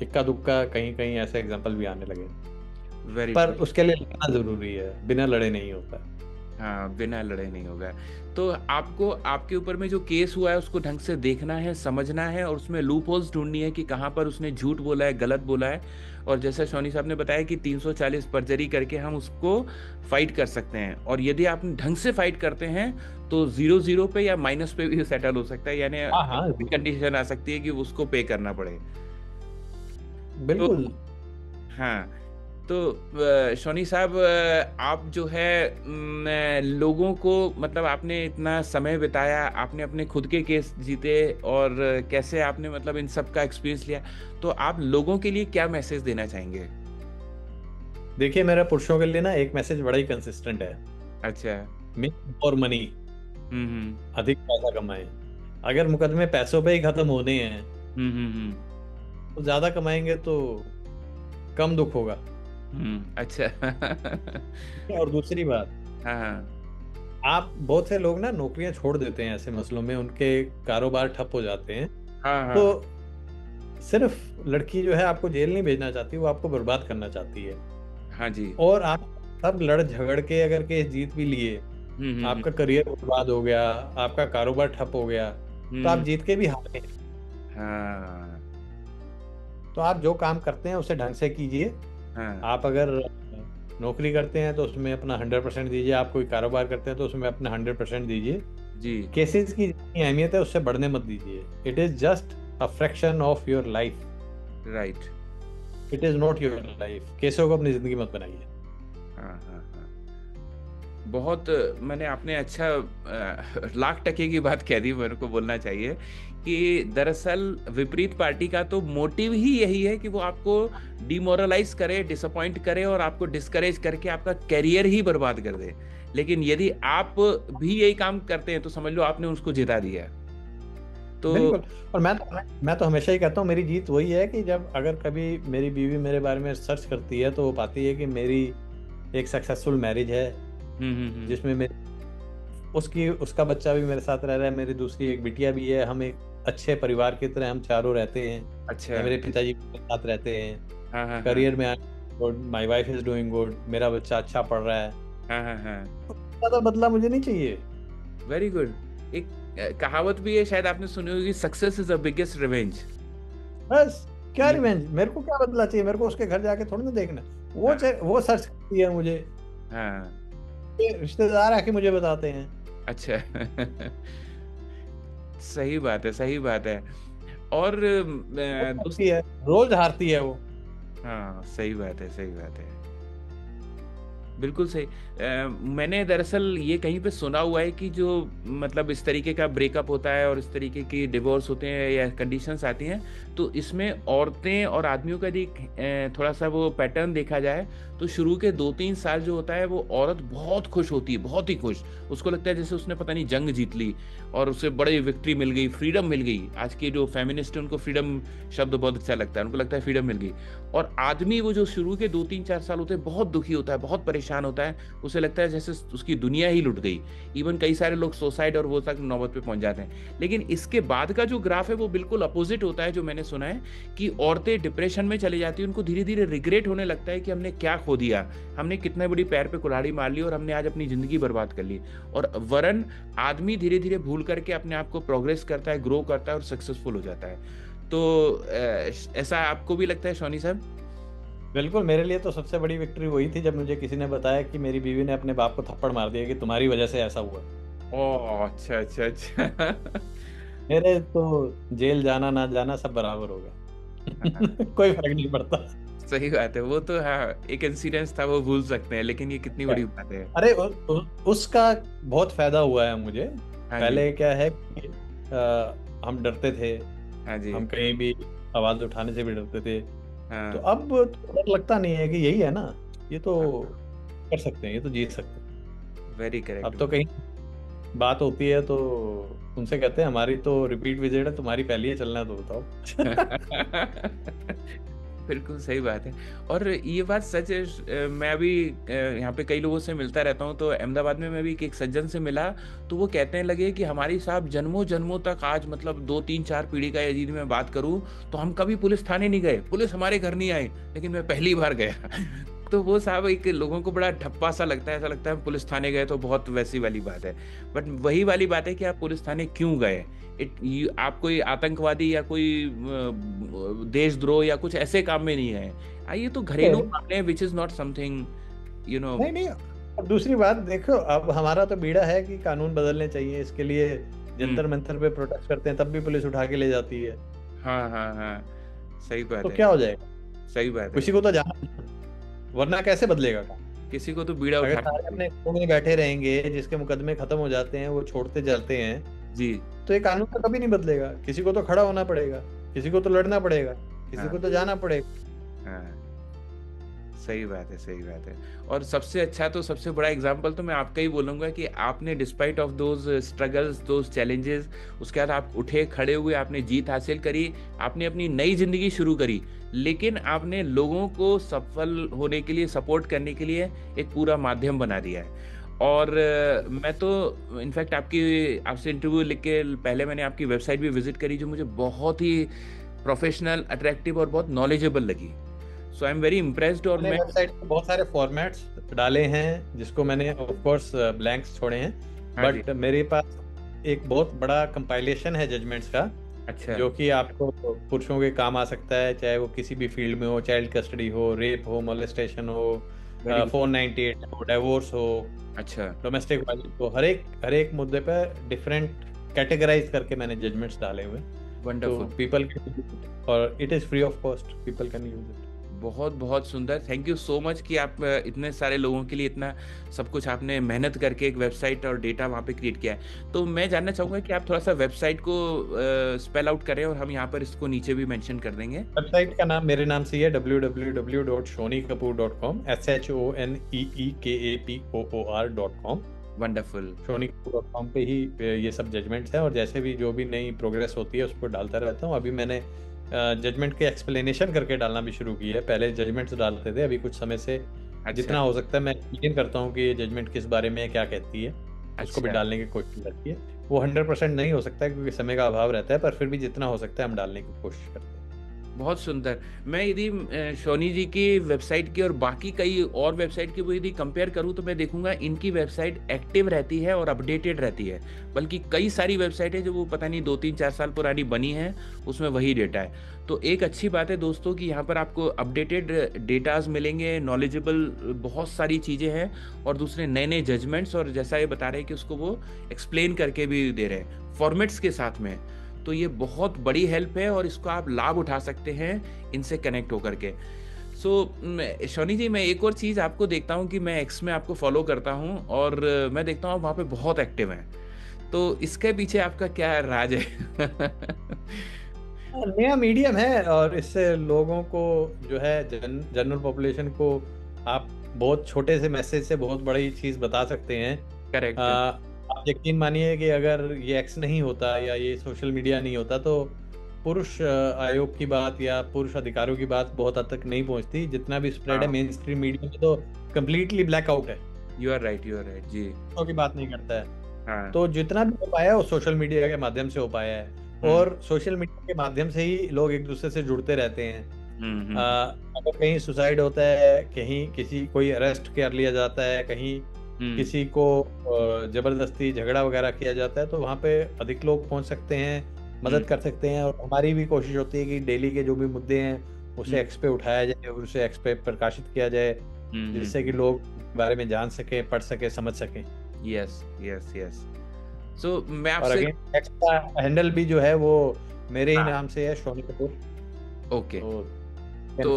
इक्का दुक्का कहीं कहीं ऐसे एग्जाम्पल भी आने लगे। वेरी पर ट्रू। उसके लिए लड़ना जरूरी है, बिना लड़े नहीं होता। हाँ, बिना लड़े नहीं होगा। तो आपको आपके ऊपर में जो केस हुआ है उसको ढंग से देखना है, समझना है, और उसमें लूप होल्स ढूंढनी है कि कहाँ पर उसने झूठ बोला है, गलत बोला है। और जैसा शौनी साहब ने बताया कि 340 परजरी करके हम उसको फाइट कर सकते हैं, और यदि आप ढंग से फाइट करते हैं तो 0-0 पे या माइनस पे भी सेटल हो सकता है, यानी हाँ हाँ, कंडीशन आ सकती है कि उसको पे करना पड़े। तो बिल्कुल। हाँ, तो शौनी साहब, आप जो है लोगों को, मतलब आपने इतना समय बिताया, आपने अपने खुद के केस जीते, और कैसे आपने मतलब इन सब का एक्सपीरियंस लिया, तो आप लोगों के लिए क्या मैसेज देना चाहेंगे? देखिए, मेरा पुरुषों के लिए ना एक मैसेज बड़ा ही कंसिस्टेंट है। अच्छा। मेक और मनी, हम्म। अधिक पैसा कमाएं। अगर मुकदमे पैसों पे ही खत्म होने हैं हम्म। तो ज्यादा कमाएंगे तो कम दुख होगा। अच्छा। और दूसरी बात, हाँ। आप बहुत से लोग ना नौकरियां छोड़ देते हैं ऐसे मसलों में, उनके कारोबार ठप हो जाते हैं। हाँ हाँ। तो सिर्फ लड़की जो है आपको जेल नहीं भेजना चाहती, वो आपको बर्बाद करना चाहती है। हाँ जी। और आप सब लड़ झगड़ के अगर केस जीत भी लिए, आपका करियर बर्बाद हो गया, आपका कारोबार ठप हो गया, तो आप जीत के भी हारे हैं। हाँ तो आप जो काम करते हैं उसे ढंग से कीजिए। हाँ। आप अगर नौकरी करते हैं तो उसमें अपना 100% दीजिए, आप कोई कारोबार करते हैं तो उसमें अपना 100% दीजिए। जी। केसेस की जितनी अहमियत है उससे बढ़ने मत दीजिए। It is just a fraction of your life, right. It is not your life. केसों को अपनी जिंदगी मत बनाइए। हाँ हाँ हाँ। बहुत मैंने आपने अच्छा लाख टके की बात कह दी, मेरे को बोलना चाहिए कि दरअसल विपरीत पार्टी का तो मोटिव ही यही है कि वो आपको डिमोरलाइज करे, डिसअपॉइंट करे, और आपको डिस्करेज करके आपका कैरियर ही बर्बाद कर दे। लेकिन यदि आप भी यही काम करते हैं तो समझ लो आपने उसको जिता दिया। तो बिल्कुल। और मैं तो हमेशा ही कहता हूँ, मेरी जीत वही है कि जब अगर कभी मेरी बीवी मेरे बारे में सर्च करती है तो वो पाती है कि मेरी एक सक्सेसफुल मैरिज है, जिसमें मेरी उसका बच्चा भी मेरे साथ रह रहा है, मेरी दूसरी एक बिटिया भी है, हम एक अच्छे परिवार की तरह हम चारों रहते हैं। अच्छा। मेरे पिताजी मेरे साथ रहते हैं, हाँ हाँ करियर में good, my wife is doing good, मेरा बच्चा अच्छा पढ़ रहा है। हाँ हाँ हाँ। ज्यादा बदला मुझे नहीं चाहिए। Very good. एक कहावत भी है, शायद आपने सुनी होगी, success is the biggest revenge. बस, क्या रिवेंज, मेरे को क्या बदला चाहिए? मेरे को उसके घर जाके थोड़ी ना देखना। वो सर्च करती है मुझे, हाँ। रिश्तेदार आके मुझे बताते हैं। अच्छा। सही बात है, सही बात है। और हारती है, रोज हारती है वो। हाँ, सही बात है, सही बात है, बिल्कुल सही। मैंने दरअसल ये कहीं पे सुना हुआ है कि जो मतलब इस तरीके का ब्रेकअप होता है और इस तरीके की डिवोर्स होते हैं या कंडीशंस आती हैं, तो इसमें औरतें और आदमियों का यदि थोड़ा सा वो पैटर्न देखा जाए तो शुरू के 2-3 साल जो होता है वो औरत बहुत खुश होती है, बहुत ही खुश। उसको लगता है जैसे उसने पता नहीं जंग जीत ली और उसे बड़ी विक्ट्री मिल गई, फ्रीडम मिल गई। आज के जो फेमिनिस्ट है उनको फ्रीडम शब्द बहुत अच्छा लगता है, उनको लगता है फ्रीडम मिल गई। और आदमी वो जो शुरू के 2-3-4 साल होते हैं बहुत दुखी होता है, बहुत परेशान परेशान होता है, उसे लगता है जैसे उसकी दुनिया ही लुट गई। इवन कई सारे लोग सुसाइड और वो तक नौबत पे पहुंच जाते हैं। लेकिन इसके बाद का जो ग्राफ है वो बिल्कुल अपोजिट होता है, जो मैंने सुना है कि औरतें डिप्रेशन में चली जाती हैं, उनको धीरे धीरे रिग्रेट होने लगता है कि हमने क्या खो दिया, हमने कितने बड़ी पैर पे कुल्हाड़ी मार ली और हमने आज अपनी जिंदगी बर्बाद कर ली। और वरन आदमी धीरे धीरे भूल करके अपने आप को प्रोग्रेस करता है, ग्रो करता है और सक्सेसफुल हो जाता है। तो ऐसा आपको भी लगता है शौनी साहब? बिल्कुल, मेरे लिए तो सबसे बड़ी विक्ट्री वही थी जब मुझे किसी ने बताया कि मेरी बीवी ने अपने बाप को थप्पड़ मार दिया कि तुम्हारी वजह से ऐसा हुआ। ओह, अच्छा अच्छा अच्छा। मेरे तो जेल जाना ना जाना सब बराबर हो गया। कोई फर्क नहीं पड़ता। सही बात है, वो तो हाँ एक इंसिडेंस था, वो भूल सकते हैं, लेकिन ये कितनी बड़ी बात है। अरे उसका बहुत फायदा हुआ है मुझे। हाँ पहले जी, क्या है कि हम डरते थे, हाँ जी, हम कहीं भी आवाज उठाने से भी डरते थे। तो हाँ अब तो डर लगता नहीं है कि यही है ना, ये तो हाँ, कर सकते हैं, ये तो जीत सकते हैं। Very correct. अब तो कहीं बात होती है तो उनसे कहते हैं हमारी तो रिपीट विजिट है, तुम्हारी पहली है, चलना है तो बताओ। बिल्कुल सही बात है। और ये बात सच है, मैं अभी यहाँ पे कई लोगों से मिलता रहता हूँ, तो अहमदाबाद में मैं भी एक सज्जन से मिला, तो वो कहते लगे कि हमारी साहब जन्मों जन्मों तक, आज मतलब 2 3 4 पीढ़ी का यदि मैं बात करूँ, तो हम कभी पुलिस थाने नहीं गए, पुलिस हमारे घर नहीं आई, लेकिन मैं पहली बार गया। तो वो साहब एक लोगों को बड़ा ठप्पा सा लगता है, ऐसा लगता है हम पुलिस थाने गए तो बहुत वैसी वाली बात है। बट वही वाली बात है कि आप पुलिस थाने क्यों गए। आप कोई आतंकवादी या कोई देशद्रोह या कुछ ऐसे काम में नहीं है। ये तो घरेलू मामले हैं, विच इज नॉट समथिंग नहीं नहीं, अब दूसरी बात देखो, अब हमारा तो बीड़ा है कि कानून बदलने चाहिए, इसके लिए जंतर मंतर पे प्रोटेस्ट करते हैं, तब भी पुलिस उठा के ले जाती है। हाँ हाँ हाँ, सही बात तो है, क्या हो जाएगा? सही बात है। किसी को तो जाना, वरना कैसे बदलेगा काम? किसी को तो बीड़ा अगर उठाना सारे अपने घरों में बैठे रहेंगे, जिसके मुकदमे खत्म हो जाते हैं वो छोड़ते जाते हैं, जी। तो ये कानून तो कभी नहीं बदलेगा। किसी को तो खड़ा होना पड़ेगा, किसी को तो लड़ना पड़ेगा, किसी को तो जाना पड़ेगा। हाँ, सही बात है, सही बात है। और सबसे अच्छा, तो सबसे बड़ा एग्जाम्पल तो मैं आपका ही बोलूंगा कि आपने despite of those struggles, those challenges, उसके बाद आप उठे, खड़े हुए, आपने जीत हासिल करी, आपने अपनी नई जिंदगी शुरू करी, लेकिन आपने लोगों को सफल होने के लिए, सपोर्ट करने के लिए एक पूरा माध्यम बना दिया है। और मैं तो इनफैक्ट आपसे इंटरव्यू लिख के पहले मैंने आपकी वेबसाइट भी विजिट करी, जो मुझे बहुत ही प्रोफेशनल, अट्रैक्टिव और बहुत नॉलेजेबल लगी। सो आई एम वेरी इम्प्रेस्ड। और मैं वेबसाइट पे बहुत सारे फॉर्मेट्स डाले हैं, जिसको मैंने ऑफ कोर्स ब्लैंक्स छोड़े हैं, हाँ बट मेरे पास एक बहुत बड़ा कंपाइलेशन है जजमेंट्स का, अच्छा, जो कि आपको पुरुषों के काम आ सकता है, चाहे वो किसी भी फील्ड में हो, चाइल्ड कस्टडी हो, रेप हो, मोलेस्टेशन हो, वेरी गुड, 498 हो, डिवोर्स हो, अच्छा, डोमेस्टिक वायलेंस हो, हर एक मुद्दे पर डिफरेंट कैटेगराइज करके मैंने जजमेंट्स डाले हुए, तो वंडरफुल, पीपल और it is free of cost, people can use it. बहुत बहुत सुंदर। थैंक यू सो मच कि आप इतने सारे लोगों के लिए इतना सब कुछ आपने मेहनत करके एक वेबसाइट और डेटा वहाँ पे क्रिएट किया है। तो मैं जानना चाहूँगा कि आप थोड़ा सा वेबसाइट को स्पेल आउट करें, और हम यहाँ पर इसको नीचे भी मेंशन कर देंगे। वेबसाइट का नाम मेरे नाम से ही है, www.shonikapoor.com, SHONEEKAPOOR.com। वंडरफुल, shonikapoor.com पे ही ये सब जजमेंट्स है, और जैसे भी जो भी नई प्रोग्रेस होती है उसको डालता रहता हूँ। अभी मैंने जजमेंट के एक्सप्लेनेशन करके डालना भी शुरू की है। पहले जजमेंट्स डालते थे, अभी कुछ समय से जितना हो सकता है मैं एक्सप्लेन करता हूँ कि ये जजमेंट किस बारे में है, क्या कहती है, उसको भी डालने की कोशिश करती है। वो 100% नहीं हो सकता है क्योंकि समय का अभाव रहता है, पर फिर भी जितना हो सकता है हम डालने की कोशिश करते हैं। बहुत सुंदर। मैं यदि शोनी जी की वेबसाइट की और बाकी कई और वेबसाइट की वो यदि कंपेयर करूं, तो मैं देखूंगा इनकी वेबसाइट एक्टिव रहती है और अपडेटेड रहती है। बल्कि कई सारी वेबसाइट है जो वो पता नहीं 2 3 4 साल पुरानी बनी है, उसमें वही डेटा है। तो एक अच्छी बात है दोस्तों कि यहाँ पर आपको अपडेटेड डेटाज मिलेंगे, नॉलेजेबल बहुत सारी चीज़ें हैं, और दूसरे नए नए जजमेंट्स, और जैसा ये बता रहे हैं कि उसको वो एक्सप्लेन करके भी दे रहे हैं फॉर्मेट्स के साथ में। तो ये बहुत बड़ी हेल्प है और इसको आप लाभ उठा सकते हैं इनसे कनेक्ट होकर के। सो शौनी जी, मैं एक और चीज़ आपको देखता हूँ कि मैं एक्स में आपको फॉलो करता हूँ, और मैं देखता हूँ वहाँ पे बहुत एक्टिव हैं। तो इसके पीछे आपका क्या राज है? नया मीडियम है, और इससे लोगों को जो है जनरल पॉपुलेशन को आप बहुत छोटे से मैसेज से बहुत बड़ी चीज़ बता सकते हैं। करेक्ट। आप यकीन मानिए कि अगर ये एक्स नहीं होता या ये सोशल मीडिया नहीं होता तो पुरुष आयोग की बात या पुरुष अधिकारों की बात बहुत हद तक नहीं पहुंचती। जितना भी स्प्रेड है मेन स्ट्रीम मीडिया में, तो कंप्लीटली ब्लैकआउट है, यू आर राइट जी। की बात नहीं करता है। हाँ। तो जितना भी हो पाया वो सोशल मीडिया के माध्यम से हो पाया है, और सोशल मीडिया के माध्यम से ही लोग एक दूसरे से जुड़ते रहते हैं। अगर कहीं सुसाइड होता है, कहीं किसी कोई अरेस्ट कर लिया जाता है, कहीं किसी को जबरदस्ती झगड़ा वगैरह किया जाता है, तो वहाँ पे अधिक लोग पहुँच सकते हैं, मदद कर सकते हैं। और हमारी भी कोशिश होती है कि डेली के जो भी मुद्दे हैं उसे एक्स पे उठाया जाए, उसे एक्स पे प्रकाशित किया जाए, जिससे कि लोग बारे में जान सके, पढ़ सके, समझ सके। Yes yes yes. सो मैं और आपसे अगेन एक्स का हैंडल भी जो है वो मेरे ही नाम से है, शोनी कपूर। ओके, तो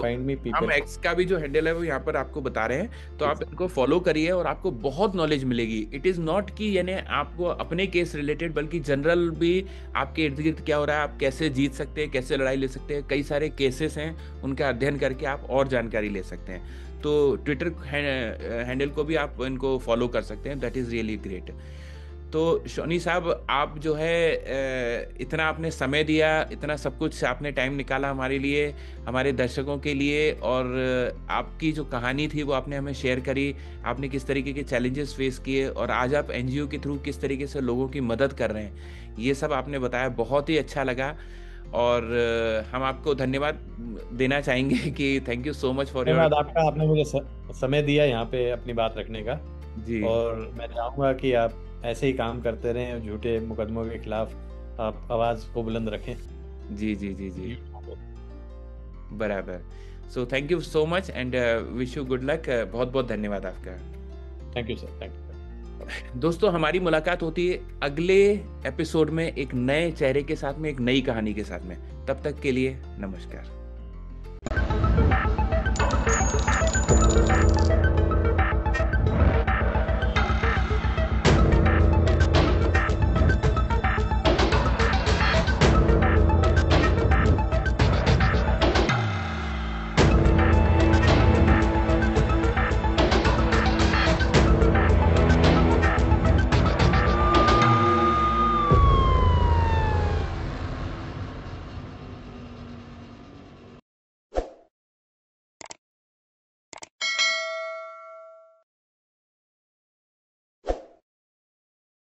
हम एक्स का भी जो हैंडल है वो यहाँ पर आपको बता रहे हैं, तो आप इनको फॉलो करिए और आपको बहुत नॉलेज मिलेगी। इट इज़ नॉट कि यानी आपको अपने केस रिलेटेड, बल्कि जनरल भी आपके इर्द गिर्द क्या हो रहा है, आप कैसे जीत सकते हैं, कैसे लड़ाई ले सकते हैं, कई सारे केसेस हैं, उनका अध्ययन करके आप और जानकारी ले सकते हैं। तो ट्विटर हैंडल को भी आप इनको फॉलो कर सकते हैं, दैट इज़ रियली ग्रेट। तो शोनी साहब, आप जो है इतना आपने समय दिया, इतना सब कुछ आपने टाइम निकाला हमारे लिए, हमारे दर्शकों के लिए, और आपकी जो कहानी थी वो आपने हमें शेयर करी, आपने किस तरीके के चैलेंजेस फेस किए और आज आप एनजीओ के थ्रू किस तरीके से लोगों की मदद कर रहे हैं, ये सब आपने बताया, बहुत ही अच्छा लगा। और हम आपको धन्यवाद देना चाहेंगे कि thank you so much for your. धन्यवाद आपका, आपने मुझे समय दिया यहाँ पे अपनी बात रखने का जी। और मैं चाहूँगा कि आप ऐसे ही काम करते रहें, झूठे मुकदमों के खिलाफ आप आवाज़ को बुलंद रखें। जी जी जी जी, बराबर। So thank you so much and wish you good luck. बहुत बहुत धन्यवाद आपका। Thank you sir, thank you. दोस्तों, हमारी मुलाकात होती है अगले एपिसोड में एक नए चेहरे के साथ में, एक नई कहानी के साथ में। तब तक के लिए नमस्कार।